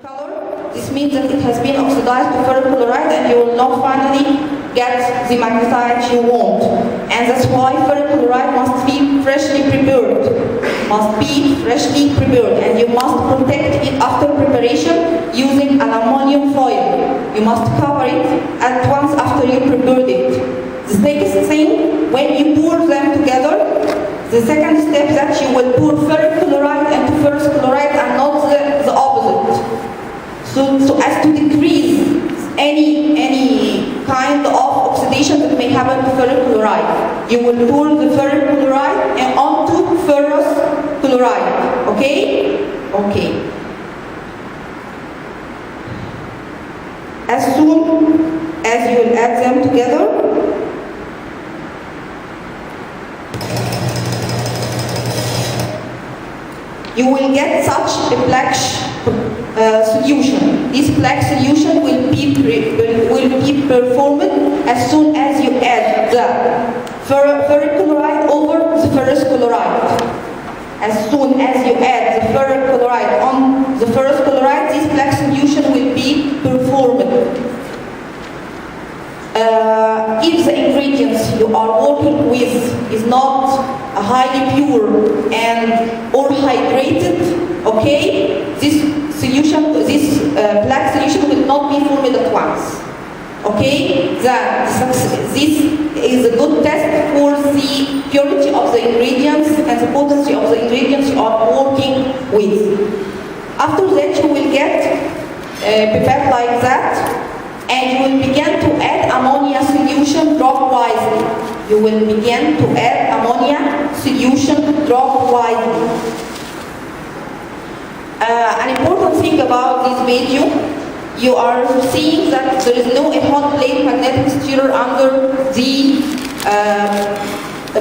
color. This means that it has been oxidized to ferrochloride and you will not finally get the magnetite you want. And that's why ferrochloride must be freshly prepared. And you must protect it after preparation using an ammonium foil. You must cover it at once after you prepared it. The second thing, when you pour them together, the second step that you will pour ferrochloride and ferrous chloride and not the opposite. So as to decrease any kind of oxidation that may happen to ferrochloride. You will pour the ferrochloride and onto ferrous chloride. Okay? Okay. As soon as you will add them together, you will get such a black solution. This black solution will be performed as soon as you add the ferrochloride over the ferrous chloride. As soon as you add the ferrochloride on the ferrous chloride, this black solution will be performed. If the ingredients you are working with is not highly pure and or hydrated, okay, this black solution will not be formed at once. Okay, this is a good test for the purity of the ingredients and the potency of the ingredients you are working with. After that, you will get pipette like that. And you will begin to add ammonia solution dropwise. You will begin to add ammonia solution dropwise. An important thing about this video, you are seeing that there is no hot plate magnetic stirrer under the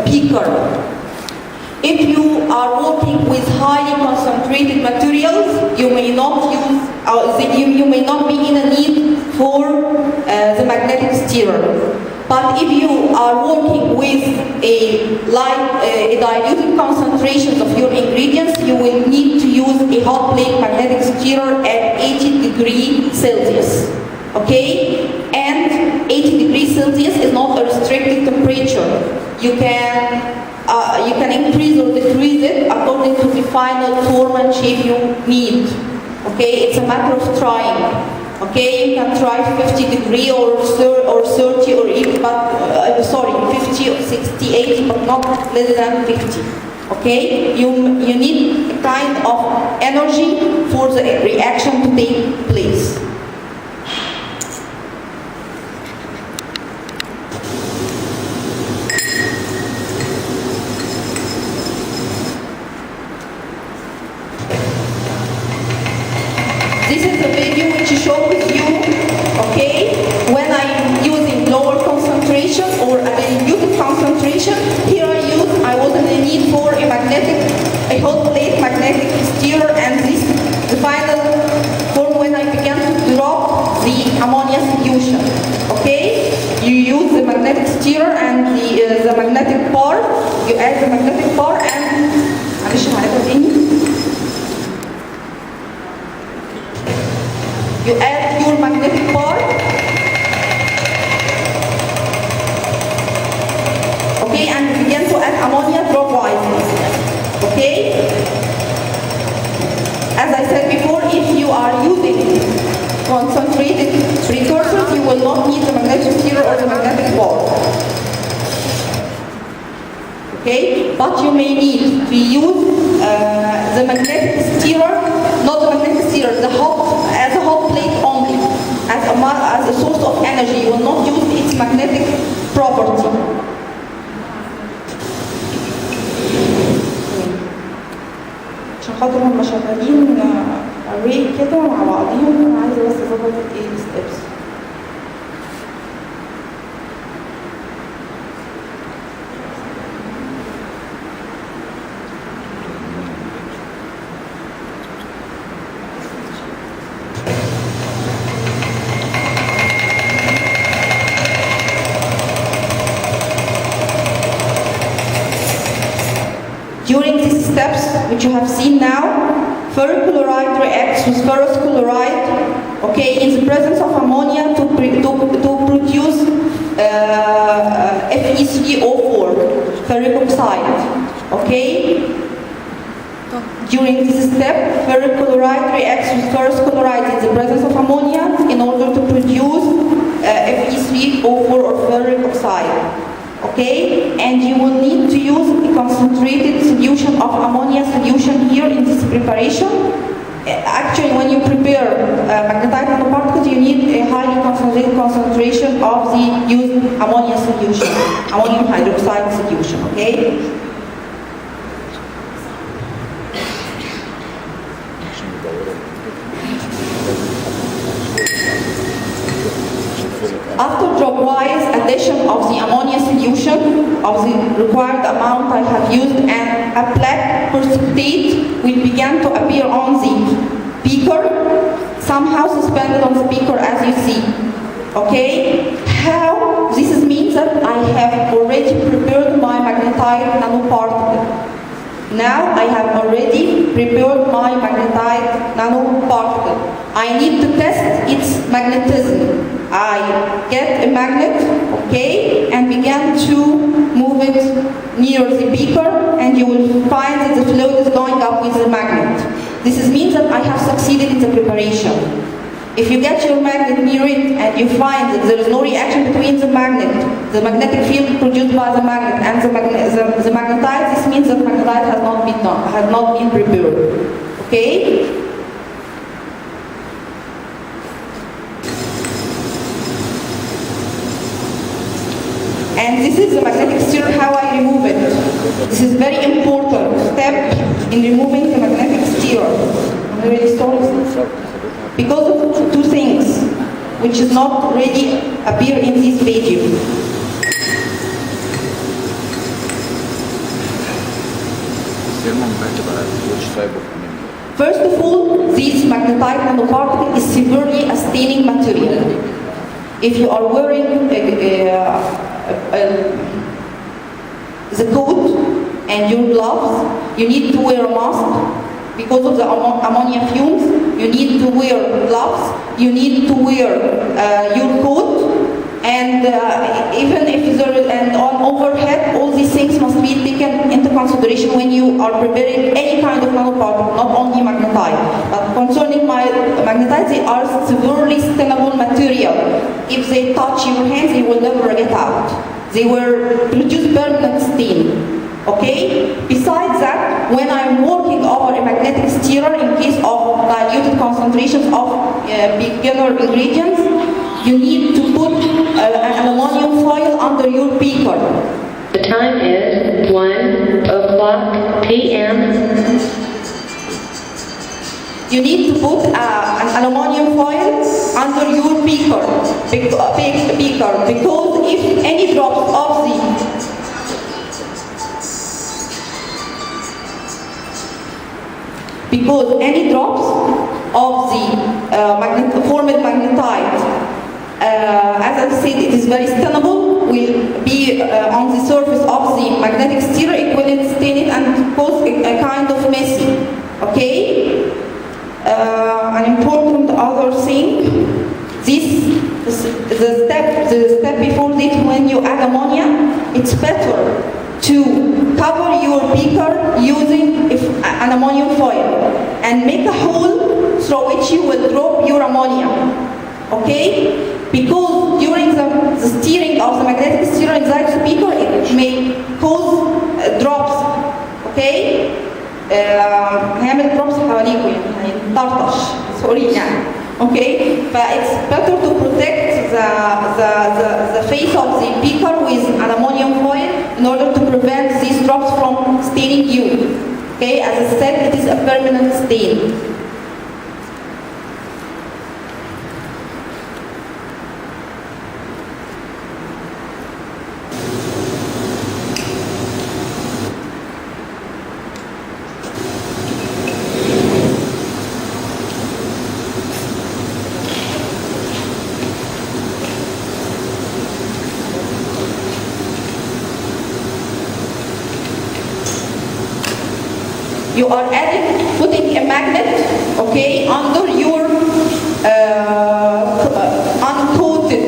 beaker. If you are working with highly concentrated materials, you may not use, you may not be in a need for the magnetic stirrer. But if you are working with a diluted concentrations of your ingredients, you will need to use a hot plate magnetic stirrer at 80 degrees Celsius. Okay? And 80 degrees Celsius is not a restricted temperature. You can increase or decrease it according to the final form and shape you need. Okay, it's a matter of trying. Okay, you can try 50 degree or 30 or even, but 50 or 60, 80, but not less than 50. Okay, you need a kind of energy for the reaction to take place. This is the video which shows you, okay, when I'm using lower concentration or a diluted concentration. Here I was in the need for a hot plate magnetic stirrer, and this the final form when I began to drop the ammonia solution. Okay, you use the magnetic stirrer and the magnetic bar. You add the magnetic bar and you add your magnetic bar. Okay, and begin to add ammonia dropwise. Okay? As I said before, if you are using concentrated precursors, you will not need the magnetic stirrer or the magnetic bar. Okay? But you may need to use the magnetic stirrer, not the magnetic stirrer, as a hot plate only, as a source of energy. You will not use its magnetic property. عشان خاطر هم شغالين array كده مع بعضيهم، انا عايزه بس اظبط ايه الستبس. During these steps, which you have seen now, Ferric chloride reacts with ferrous chloride, okay, in the presence of ammonia to produce Fe3O4, ferric oxide, okay? During this step, ferric chloride reacts with ferrous chloride in the presence of ammonia in order to produce Fe3O4 or ferric oxide. Okay, and you will need to use a concentrated solution of ammonia solution here in this preparation. Actually, when you prepare magnetite nanoparticles, you need a highly concentrated concentration of the used ammonia solution, ammonium hydroxide solution. Okay. After dropwise addition of the ammonia solution of the required amount I have used, and a black precipitate will begin to appear on the beaker, somehow suspended on the beaker as you see. Okay? How? This means that I have already prepared my magnetite nanoparticle. Now I have already prepared my magnetite nanoparticle. I need to test its magnetism. I get a magnet, okay, and begin to move it near the beaker, and you will find that the fluid is going up with the magnet. This means that I have succeeded in the preparation. If you get your magnet near it and you find that there is no reaction between the magnetic field produced by the magnet and the magnetite, this means that magnetite has not been done, has not been prepared. Okay? And this is the magnetic stirrer, how I remove it. This is very important step in removing the magnetic stirrer. I'm really sorry. Because of two things, which is not really appear in this video. First of all, this magnetite nanoparticle is severely a staining material. If you are wearing the coat and your gloves, you need to wear a mask because of the ammonia fumes. You need to wear gloves, you need to wear your coat, and even if there is, and on overhead, all these things must be taken into consideration when you are preparing any kind of nanoparticle, not only magnetite. But concerning my magnetite, they are severely stainable material. If they touch your hands, they will never get out. They will produce permanent stain. Okay? Besides that, when I'm working over a magnetic stirrer in case of diluted concentrations of beginner ingredients, you need to put an aluminum foil under your beaker. The time is 1 o'clock p.m. You need to put an aluminum foil under your beaker because if any drops of the because any drops of the formed magnetite, as I said, it is very stainable, will be on the surface of the magnetic stirrer, it will stain it and cause a kind of messy. Okay? An important other thing, the step before this, when you add ammonia, it's better to cover your beaker using an ammonium foil and make a hole through which you will drop your ammonia. Okay? Because during the steering of the magnetic stirrer inside the beaker, it may cause drops. Okay? هيعمل drops حواليكوا يعني هيطرطش سوري يعني. Okay? But it's better to protect the face of the beaker with an ammonium foil in order to prevent these drops from staining you. Okay? As I said, it is a permanent stain. You are putting a magnet, okay, under your uncoated,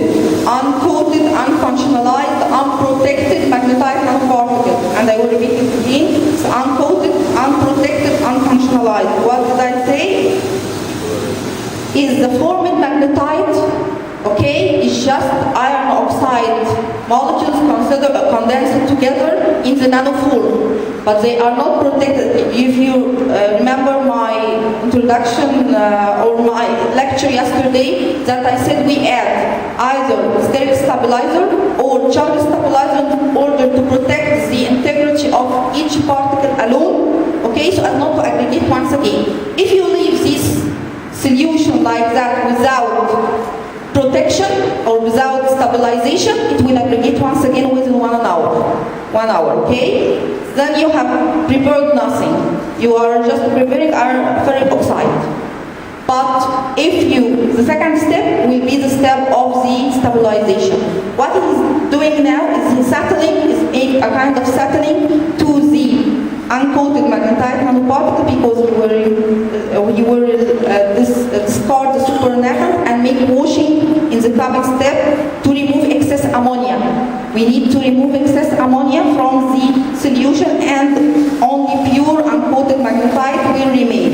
unfunctionalized, unprotected magnetite nanoparticle. And I will repeat it again. It's uncoated, unprotected, unfunctionalized. What did I say? Is the formed magnetite, okay, is just iron oxide molecules condensed together in the nanoform, but they are not protected. If you remember my introduction or my lecture yesterday, that I said we add either steric stabilizer or charge stabilizer in order to protect the integrity of each particle alone, okay, so as not to aggregate once again. If you leave this solution like that without protection or without stabilization, it will aggregate once again within 1 hour. 1 hour, okay? Then you have prepared nothing. You are just preparing iron ferric oxide. But if the second step will be the step of the stabilization. What he is doing now is a kind of settling to the uncoated magnetite nanoparticle, because you will discard the supernatant and make washing in the coming step to remove excess ammonia. We need to remove excess ammonia from the solution, and only pure uncoated magnetite will remain.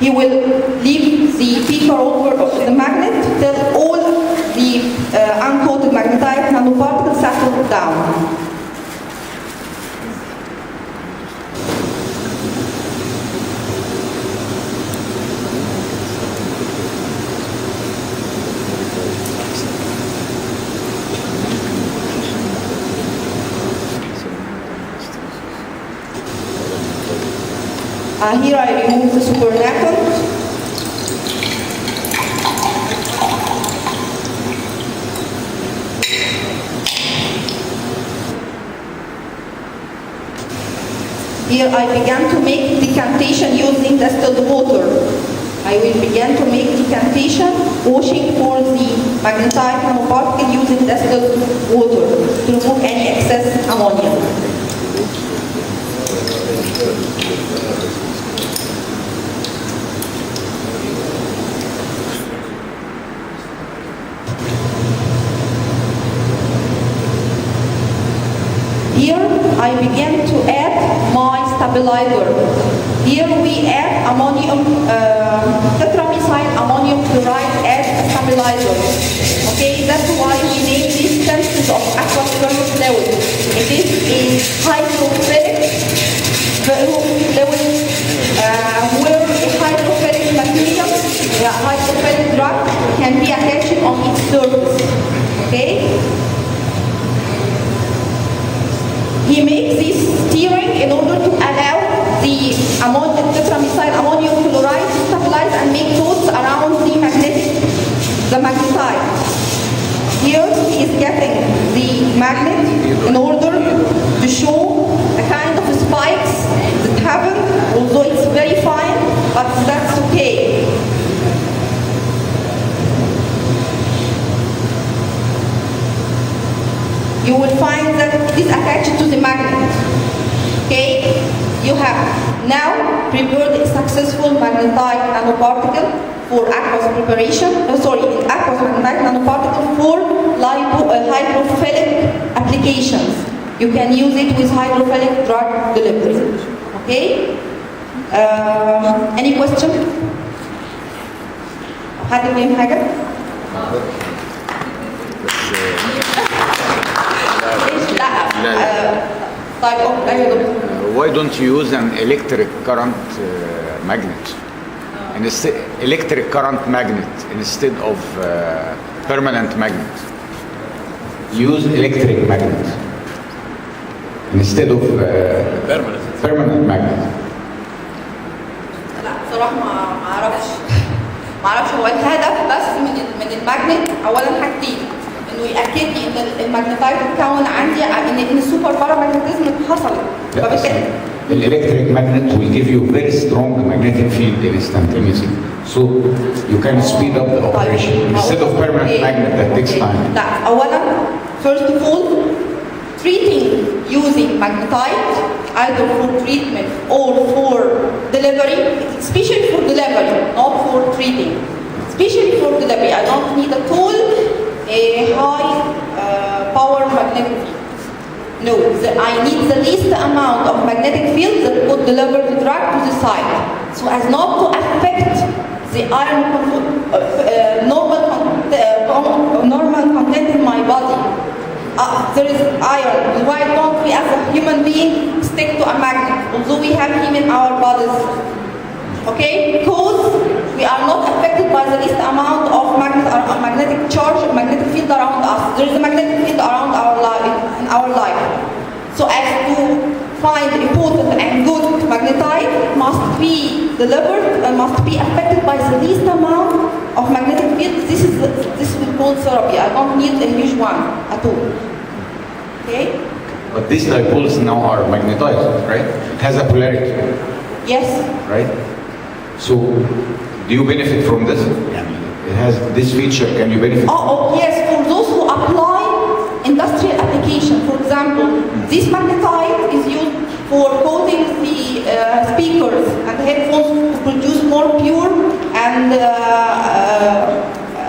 He will leave the peaker over of the magnet till all the uncoated magnetite nanoparticles settle down. Here I remove the supernatant. Here I began to make decantation using distilled water. I will begin to make decantation, washing for the magnetite nanoparticle using distilled water to remove any excess ammonia. Here I begin to add my stabilizer. Here we add ammonium, tetramethyl ammonium chloride as a stabilizer. Okay, that's why we name these senses of aqueous fluid. It is a hydrophilic fluid where a hydrophilic material, a hydrophilic drug, can be attached on its surface. Okay. He makes this steering in order to allow the tetramethyl ammonium chloride to stabilize and make dots around the magnetite. Here he is getting the magnet in order to show the kind of spikes that happen, although it's very fine, but that's okay. You will find that it is attached to the magnet. Okay? You have now prepared a successful magnetite nanoparticle for aqueous preparation, aqueous magnetite nanoparticle for hydrophilic applications. You can use it with hydrophilic drug delivery. Okay? Any question? حد فاهم حاجة؟ Why don't you use an electric current magnet? Electric current magnet instead of permanent magnet. Use electric magnet instead of permanent magnet. لا صراحة ما اعرفش هو الهدف بس من الماجنت اولا حاجتين، انه ياكد لي ان الماجنتايت اتكون عندي ان السوبر بارامagnetism حصلت. فبالتالي electric magnet will give you very strong magnetic field instantaneously, so you can speed up the operation instead of permanent magnet that takes time. لا اولا first of all treating using magnetite, either for treatment or for delivery, especially for delivery, not for treating. Especially for delivery, I don't need at all a high power magnetic field. No, I need the least amount of magnetic field that could deliver the drug to the site, so as not to affect the iron normal content in my body. There is iron. Why don't we, as a human being, stick to a magnet, although we have him in our bodies? Okay, because we are not affected by the least amount of magnetic charge, magnetic field around us. There is a magnetic field around our life. So as to find a potent and good magnetite, must be delivered and must be affected by the least amount of magnetic field. This we call therapy. I don't need a huge one at all. Okay. But these dipoles now are magnetized, right? It has a polarity. Yes. Right? So, do you benefit from this? It has this feature, can you benefit? Oh yes, for those who apply industrial application. For example, this magnetite is used for coating the speakers and headphones to produce more pure and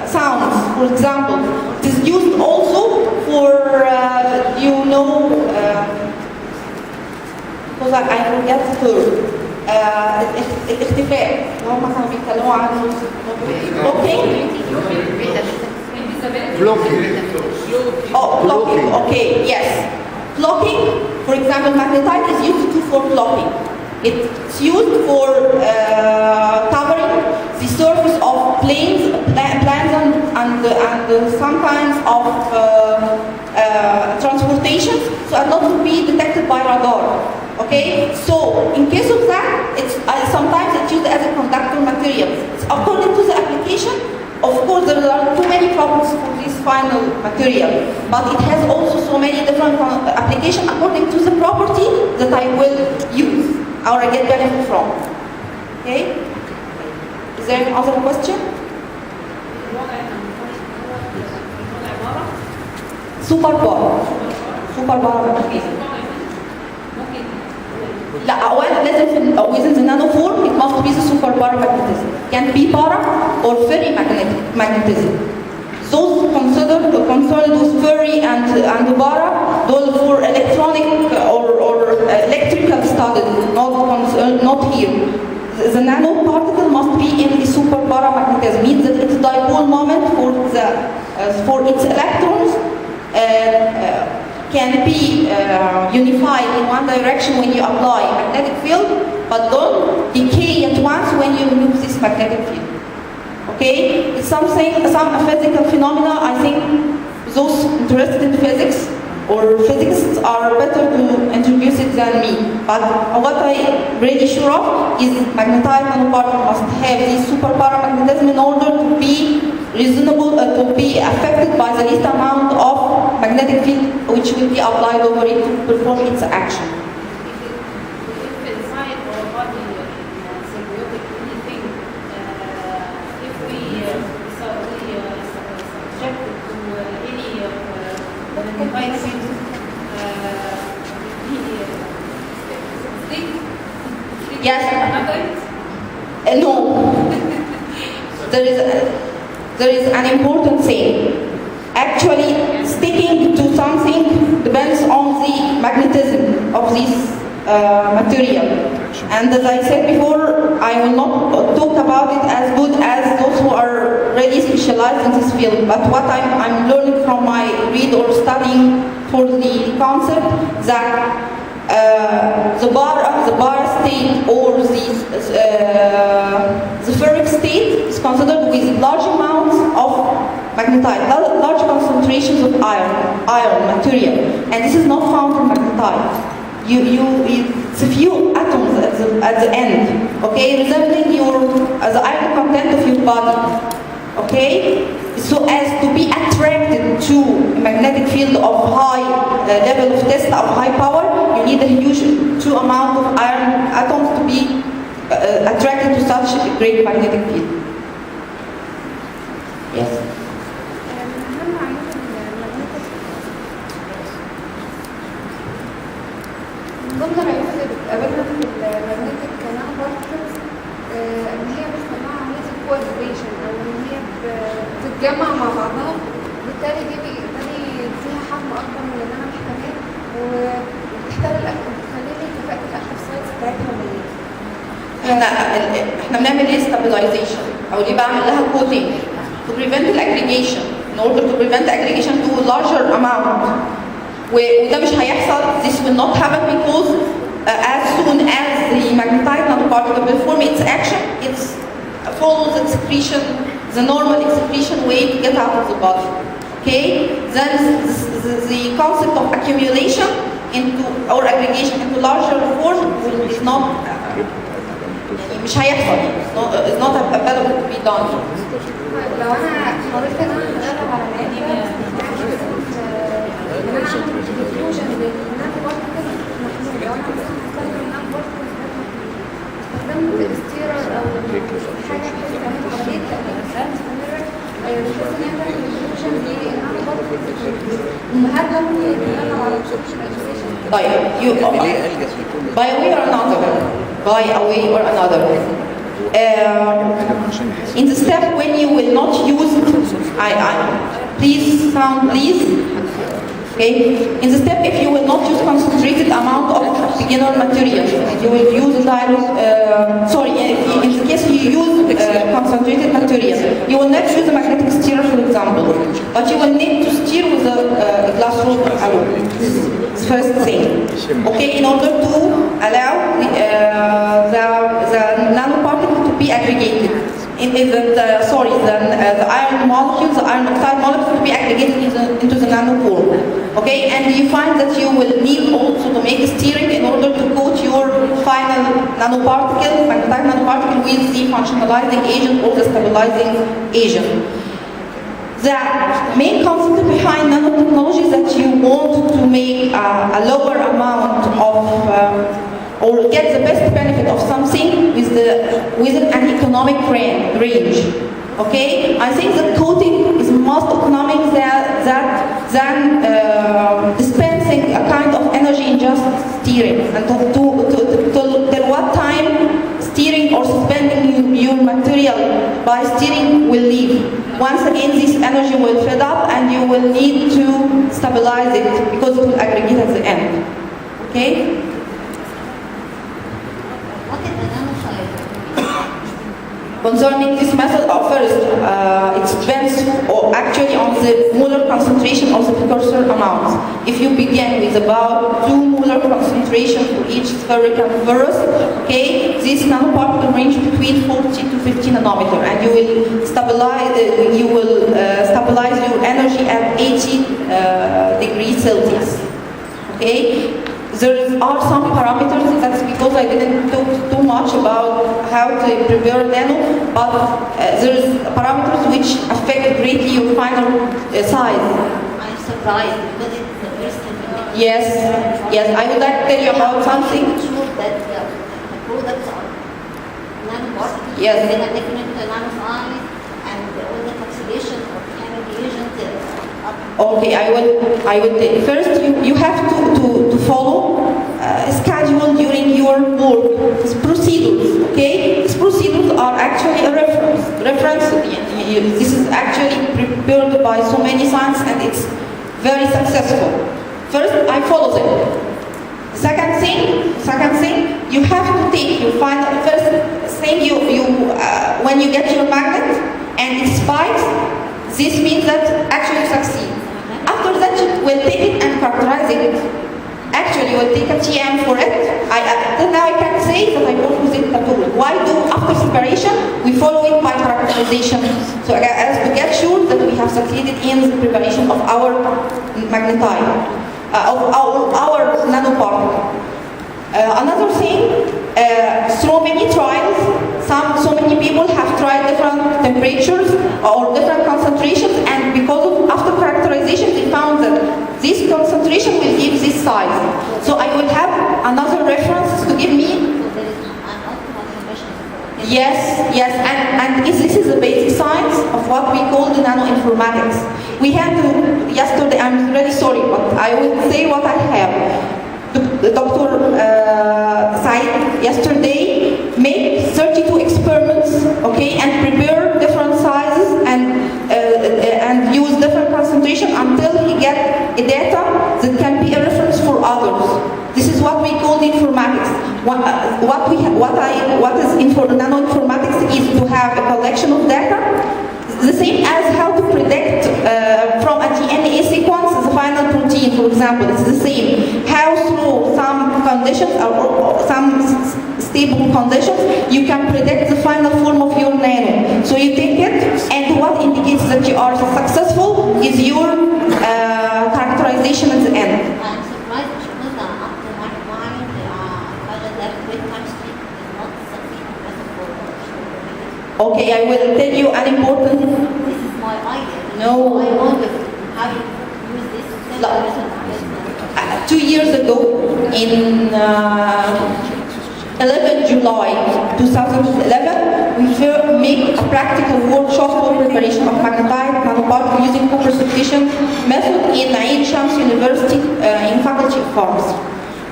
sounds, for example. It is used also for, because I forget the term. الاختفاء اللي هم كانوا بيتكلموا عنه. Blocking. Okay, yes. Blocking, for example, magnetite is used for blocking. It's used for covering the surface of planes and sometimes of transportation, so as not to be detected by radar. Okay, so in case of that, it's sometimes it's used as a conductor material. According to the application, of course, there are too many problems for this final material, but it has also so many different applications according to the property that I will use or I get benefit from. Okay? Is there any other question? Super bar. لا اولا لازم في within the nano form it must be the super paramagnetism. Can be para or ferrimagnetism. Those concerned with ferri and para, those for electronic or electrical studies, not here. The nanoparticle must be in the super paramagnetism, means that its dipole moment for its electrons can be unified in one direction when you apply magnetic field, but don't decay at once when you remove this magnetic field. Okay? It's some physical phenomena. I think those interested in physics or physicists are better to introduce it than me. But what I'm really sure of is magnetite nanoparticle must have this super paramagnetism in order to be reasonable, to be affected by the least amount of magnetic field which will be applied over it to perform its action. If inside our body symbiotic anything, if we subject it to any devices, Yes. No. There is an important thing. Actually, sticking to something depends on the magnetism of this material. And as I said before, I will not talk about it as good as those who are really specialized in this field. But what I'm learning from my read or studying for the concept that the bar state or the ferric state is considered with large amounts of magnetite, large concentrations of iron material, and this is not found in magnetite. It's a few atoms at the end, okay, resembling the iron content of your body, okay. So as to be attracted to a magnetic field of high level of Tesla, of high power, you need a huge amount of iron atoms to be attracted to such a great magnetic field. Yes. بعضها، بالتالي دي فيها حجم اكبر من اللي انا محتاجاه، وبتحتاج الاكل، بتخلي لي كفاءه الاكتف سايتس بتاعتها قليله. احنا بنعمل ايه stabilization او ليه بعمل لها coating to prevent aggregation in order to prevent aggregation to a larger amount. وده مش هيحصل. This will not happen because as soon as the magnetite nanoparticle will perform its action, it follows excretion, the normal excretion way to get out of the body. Okay? Then the concept of accumulation into or aggregation into larger form is not مش هيحصل. It's not available to be done. لو انا حاولت ان انا اتغلب على الانيميا ان انا اعمل ديفيوجن للنانو بارتكل محمول، لو انا مثلا هستخدم النانو بارتكل استخدمت ستيرر او حاجه بحيث ان هي عمليه تأمين مستمره بحيث ان هي تعمل ديفيوجن للنانو بارتكل، فهل ده ممكن يتغلب على الابسوربشن اكسيشن؟ طيب by a way or another, by a way or another. In the step when you will not use, please sound please. Okay. In the step if you will not use concentrated amount of beginner material, you will use a sorry, in the case you use concentrated material, you will not use a magnetic stirrer, for example, but you will need to stir with a glass rod alone. First thing, okay, in order to allow the nanoparticle to be aggregated. The iron molecules, the iron oxide molecules will be aggregated into the nanoform. Okay, and you find that you will need also to make steering in order to coat your final nanoparticle, magnetite nanoparticle, with the functionalizing agent or the stabilizing agent. The main concept behind nanotechnology is that you want to make a lower amount of or get the best benefit of something within an economic range. Okay, I think the coating is most economic than dispensing a kind of energy in just steering. And till what time steering or suspending your material by steering will leave. Once again, this energy will fill up and you will need to stabilize it because it will aggregate at the end. Okay? Concerning this method, first, it depends actually on the molar concentration of the precursor amounts. If you begin with about 2 molar concentration for each spherical ferrous, okay, this nanoparticle range between 40 to 50 nanometer, and you will stabilize. Stabilize your energy at 80 degrees Celsius. Okay. There are some parameters, that's because I didn't talk too much about how to prepare nano, but there's parameters which affect greatly your final size. I'm surprised because it's the first time. Yes, I would like to tell you about something. Sure that the products are nanoparticles, Yes. they are different nanosize, and all the calculation of chemical reagent Okay, I will tell you. First, you have to follow a schedule during your work. It's procedures, okay? These procedures are actually a reference. This is actually prepared by so many science and it's very successful. First, I follow them. Second thing, you have to take your final. First thing, when you get your magnet and it spikes, this means that actually you succeed. After that, you will take it and characterize it. Actually, you will take a TM for it. Then now I can say that I work with it at all. Why do after separation we follow it by characterization? So as to get sure that we have succeeded in the preparation of our magnetite, of our nanoparticle. Another thing, so many trials, so many people have tried different temperatures or different concentrations, and because of after characterization they found that this concentration will give this size. So I will have another reference to give me. Yes, and this is the basic science of what we call the nanoinformatics. We had to, yesterday, I'm really sorry, but I will say what I have. Dr. Said yesterday made 32 experiments, okay, and prepare different sizes and use different concentration until he gets a data that can be a reference for others. This is what we call informatics. What is nanoinformatics is to have a collection of data, the same as how to predict from a DNA sequence the final protein, for example. It's the same. How through some conditions or some stable conditions you can predict the final form of your nano. So you take it, and what indicates that you are successful is your characterization at the end. I'm surprised because up to my mind, that with chemistry is not something as for Okay, I will tell you an important. This is my idea. No. I wonder how you use this. No. 2 years ago, in 11 July 2011, we make a practical workshop for preparation of magnetite nanoparticle using co-precipitation method in Ain Shams University in Faculty of Pharmacy.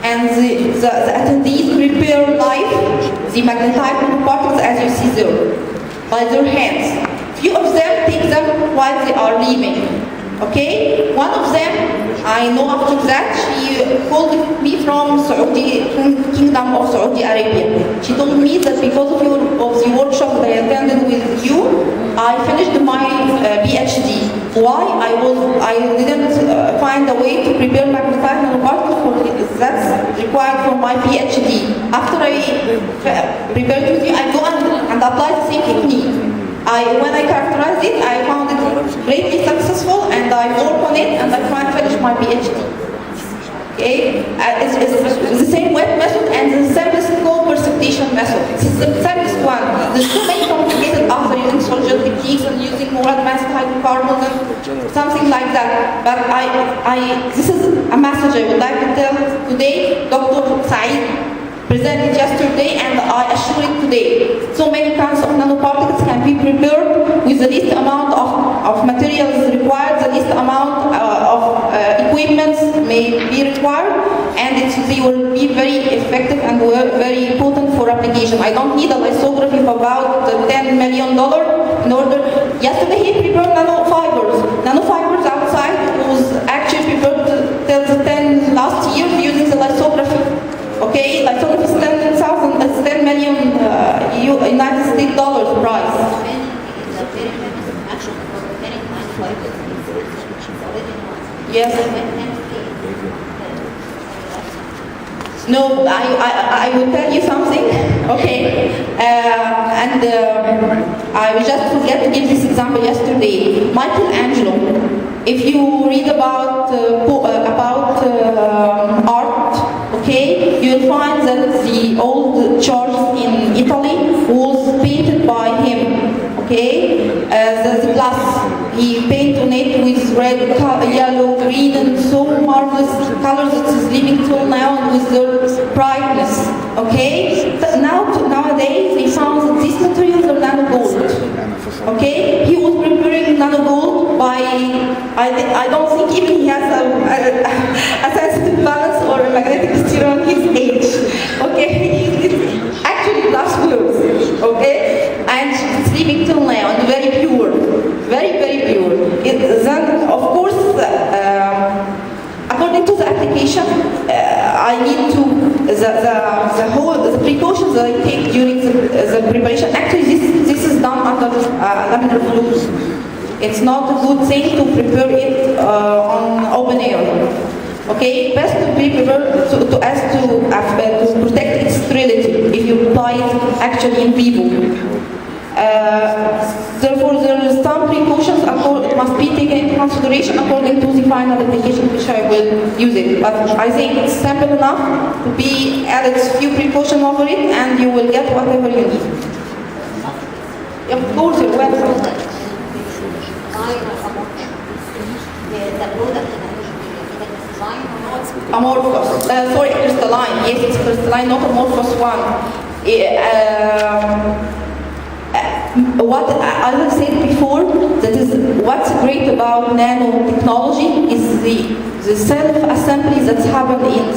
And the attendees prepare live the magnetite nanoparticles as you see there, by their hands. Few of them take them while they are leaving. Okay? One of them, I know after that, she called me from Kingdom of Saudi Arabia. She told me that because of the workshop that I attended with you, I finished my PhD. Why? I didn't find a way to prepare magnetite nanoparticles that's required for my PhD. After I prepared with you, I go and apply the same technique. When I characterized it, I found it greatly successful, and I work on it, and I finish my PhD. Okay, it's the same wet method and the simplest co-precipitation method. It's the simplest one. There's so many complicated after using soldier techniques and using more advanced hydrocarbons and something like that. But this is a message I would like to tell today. Dr. Saeed presented yesterday, and I assure it today. So many kinds of nanoparticles can be prepared with the least amount of materials required, the least amount of equipment may be required, and they will be very effective and very potent for application. I don't need a lithography of about $10 million in order. Yesterday he prepared nanofibers. Nanofibers outside was actually prepared till the 10 last year using the lithography. Okay, lithography is 10 million United States dollars price. It's a very famous action for preparing nanoparticles. Yes. No, I will tell you something. Okay, I just forget to give this example yesterday. Michelangelo. If you read about art, okay, you'll find that the old church in Italy was painted by him. Okay, the glass he painted on it with red, yellow, green, and so marvelous colors that is living till now and with their brightness. Okay, nowadays they found that these materials are nano gold. Okay, he was preparing nano gold by I don't think even he has a sensitive balance or a magnetic stir on his age. Okay, it's actually glass works. Okay, and it's living till now and very pure, very pure. Then of course, according to the application, I need to the precautions that I take during the preparation. Actually, this is done under laminar flow. It's not a good thing to prepare it on open air. Okay, best to be prepared to protect its sterility if you apply it actually in vivo. Therefore, there are some precautions must be taken into consideration according to the final application, which I will use it. But I think it's simple enough to be added few precautions over it, and you will get whatever you need. Of course, you're welcome. Amorphous. Sorry, crystalline. Yes, it's crystalline, not amorphous one. What I have said before, that is what's great about nanotechnology is the self-assembly that's happened in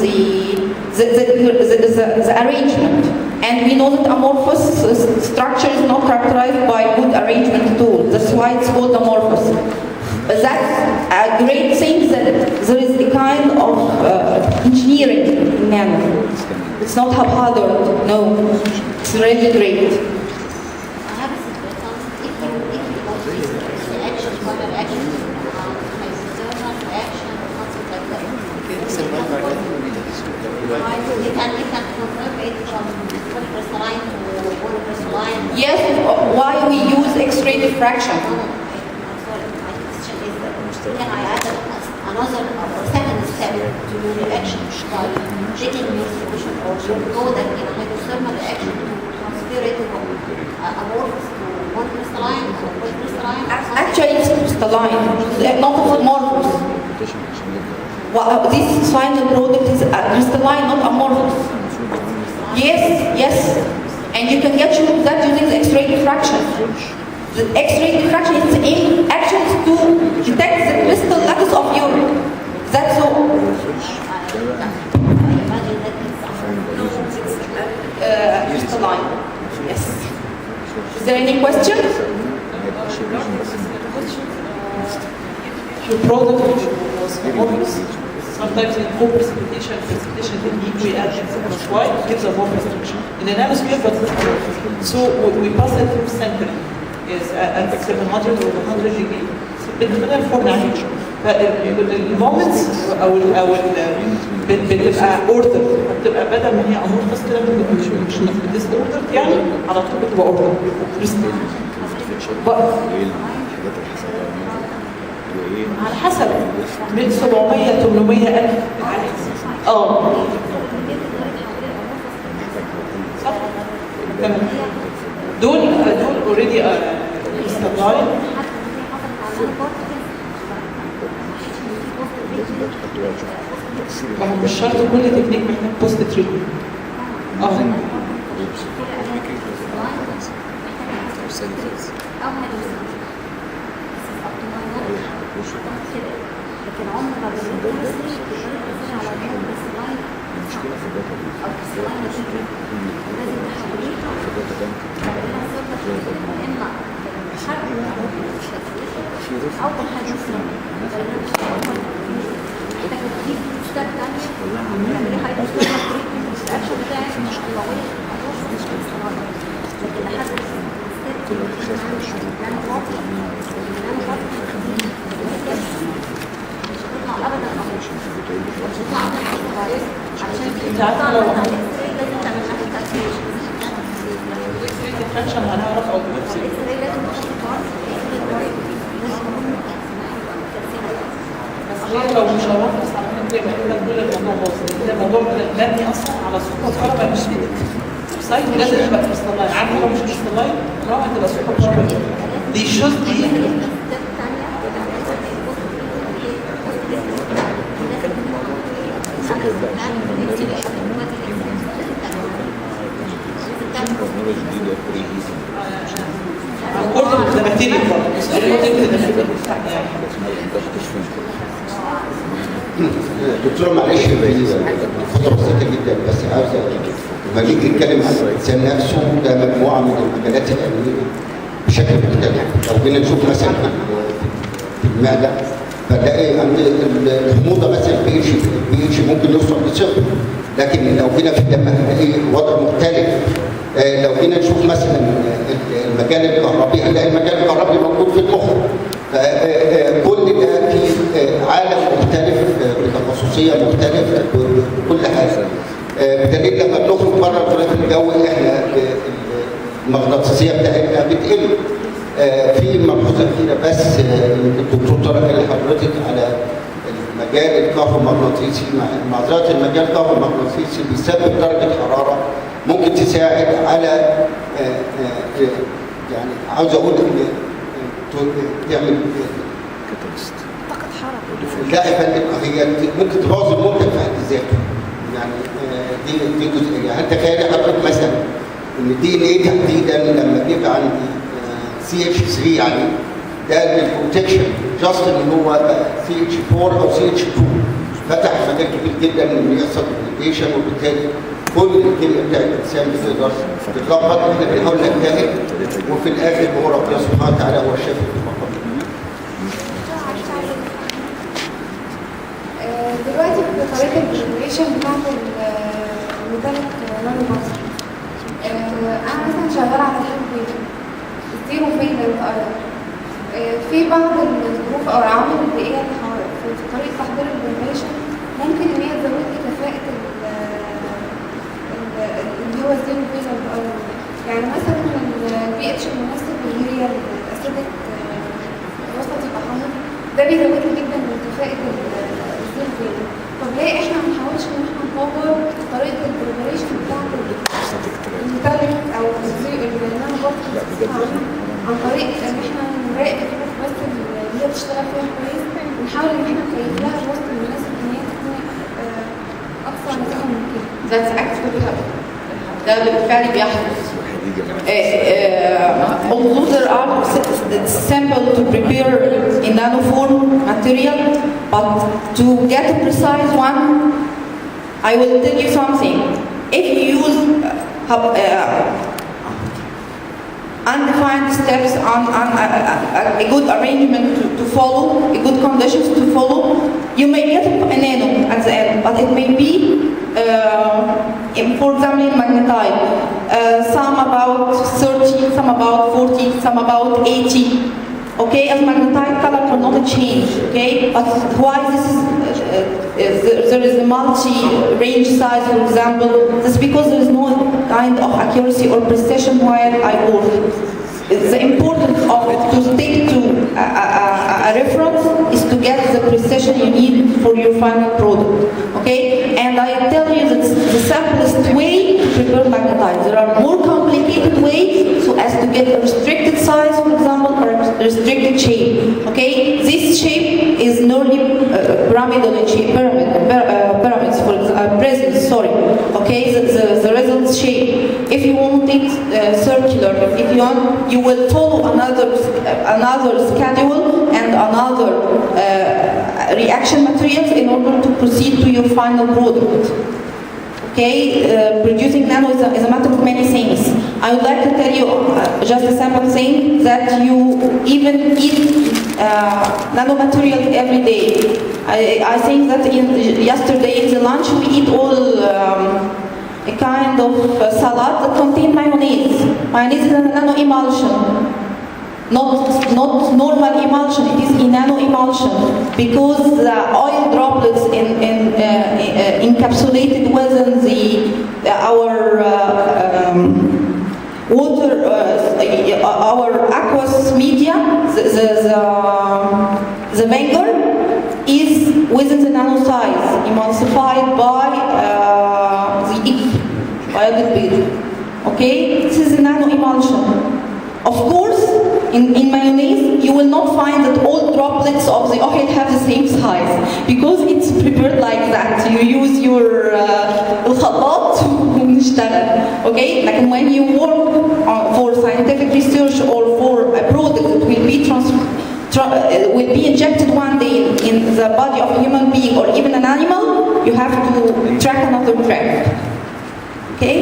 the arrangement. And we know that amorphous structure is not characterized by good arrangement at all. That's why it's called amorphous. But that's a great thing that there is a kind of engineering in nano. It's not haphazard, no. It's really great. Perhaps it becomes, if you notice the action, what an action, external reaction or something like that. You can convert it from polycrystalline to polycrystalline. Yes, why we use X-ray diffraction? I'm sorry, my question is that can I add another or second step to the reaction by taking your solution or go that in a hydrothermal reaction to transfer it from amorphous to monocrystalline or polycrystalline? Actually, it's crystalline, not amorphous. This final product is crystalline, not amorphous. Yes, and you can get rid of that using the X-ray diffraction. The X-ray diffraction is aim actually to detect the crystal lattice of urine. That's all. Crystalline. Yes. Is there any question? The product was amorphous. Sometimes in co-precipitation, precipitation technique, we add XY, gives a more precipitation. In a nanoscale, but so we pass it through centering, is at 700 or 100 degree. بالنسبة للفرن عادي. فالمومنتس أو بتبقى اوردر، بتبقى بدل ما هي امورفس كده مش ديس اوردر يعني على طول بتبقى اوردر. على حسب من 700 800 ألف صح تمام. دول اوريدي استبلاين. ما هو مش شرط كل تكنيك محتاج بوست تريتمنت. لكن عمر ما بنقدر على الهواء بس لاين او السلاين تيجي لازم تحوليها تعملها صرفه اما حرق او تحديث محتاجه تجيب ستاب ثانيه تعملي هايدروستاتيك تريتمنت الاكشن بتاعك مش قوي لكن لحد انت عارفه لو الفراكشن هنعرف او بس هي لو مش هنعرف بس على فكره يبقى كل الموضوع باظ. الموضوع مبني اصلا على سوبر بارا مش سايت لازم تبقى كريستالين. عارفه لو مش كريستالين راح تبقى سوبر بارا دي شوز دي كل ده ماتيريال دكتور معلش الفترة بسيطة جدا بس عاوزة لما نيجي نتكلم عن الإنسان نفسه ده مجموعة من المجالات العلمية بشكل مختلف. لو جينا نشوف مثلا في المعدة فتلاقي عند الحموضة مثلا البي اتش ممكن يوصل لصفر، لكن لو جينا في الدم هنلاقي وضع مختلف. لو جينا نشوف مثلا المجال الكهربي هنلاقي المجال الكهربي موجود في المخ. كل ده في عالم مختلف بتخصصيه مختلفه بكل حاجه. بدليل لما بنخرج بره الغلاف الجوي احنا المغناطيسيه بتاعتنا بتقل. في ملحوظه كده بس الدكتور طارق قال لحضرتك على المجال الكهرومغناطيسي. معذره المجال الكهرومغناطيسي بيسبب درجه حراره ممكن تساعد على يعني عاوز اقول تعمل طاقة حركة. لا يا فندم هي ممكن تبوظ المنتج في حد ذاته. يعني دي جزئيه. يعني تخيل حضرتك مثلا ان الدي ان ايه تحديدا لما بيبقى عندي سي اتش 3 يعني ده للبروتكشن جاست ان هو سي اتش 4 او سي اتش 2 فتح مجال كبير جدا انه يحصل ديبليشن وبالتالي كل الكيمياء بتاعت الانسان بتقدر تتلخبط. احنا بنحاول نجتهد وفي الاخر هو ربنا سبحانه وتعالى هو الشافي في المقام. طريقة البريبريشن بتاعت الميتاليك نانو بارتكل. أنا مثلا شغالة على زيرو فيلر ايرون. في بعض الظروف أو العوامل البيئية في طريقة تحضير البريبريشن ممكن إن هي تزود لي كفاءة اللي هو الزيرو فيلر ايرون. يعني مثلا البي اتش المناسب اللي هي الاسيدك وسط التحمض ده بيزود لي جدا من كفاءة الزيرو فيلر. طب ليه احنا ما نحاولش ان احنا نطور طريقة البريبريشن بتاعت الميتاليك او النانو بارتكل عن طريق ان احنا نراقب الظروف بس اللي هي بتشتغل فيها كويس ونحاول ان احنا نكيف لها الوسط المناسب ان هي تكون اقصى نتيجة ممكنة. That's actually happening. ده بالفعل بيحدث. Although there are samples to prepare in nanoform material, but to get a precise one, I will tell you something. If you use undefined steps on a good arrangement to follow, a good conditions to follow, you may get a nano at the end, but it may be, for example, in magnetite, some about 30, some about 40, some about 80. Okay, as magnetite color will not change. Okay, but why this is there is a multi-range size, for example. That's because there is no kind of accuracy or precision while I work. The importance of to stick to a reference is to get the precision you need for your final product. Okay, and I tell you that the simplest way to prepare magnetite. There are more complicated ways so as to get a restricted size, for example, or a restricted shape. Okay, this shape is normally pyramidal in shape, pyramids, for example, prisms. Sorry. Okay, the result shape. If you want it circular, if you want, you will follow another schedule and another reaction materials in order to proceed to your final product. Okay, producing nano is a matter of many things. I would like to tell you just a simple thing that you even eat nanomaterial every day. I think that yesterday in the lunch we eat all a kind of salad that contains mayonnaise. Mayonnaise is a nano emulsion. Not normal emulsion, it is a nano emulsion because the oil droplets encapsulated within our water, our aqueous media, the vinegar is within the nano size, emulsified by the ink, by the bed. Okay, this is a nano emulsion. Of course, in mayonnaise, you will not find that all droplets of the oil have the same size because it's prepared like that. You use your الخلاط ونشتغل. Okay, like when you work for scientific research or for a product that will be injected one day in the body of a human being or even an animal, you have to track another track. Okay.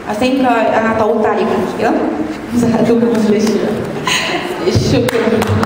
I think أنا طولت عليكم مش كده؟ زهقتكم. شكرا.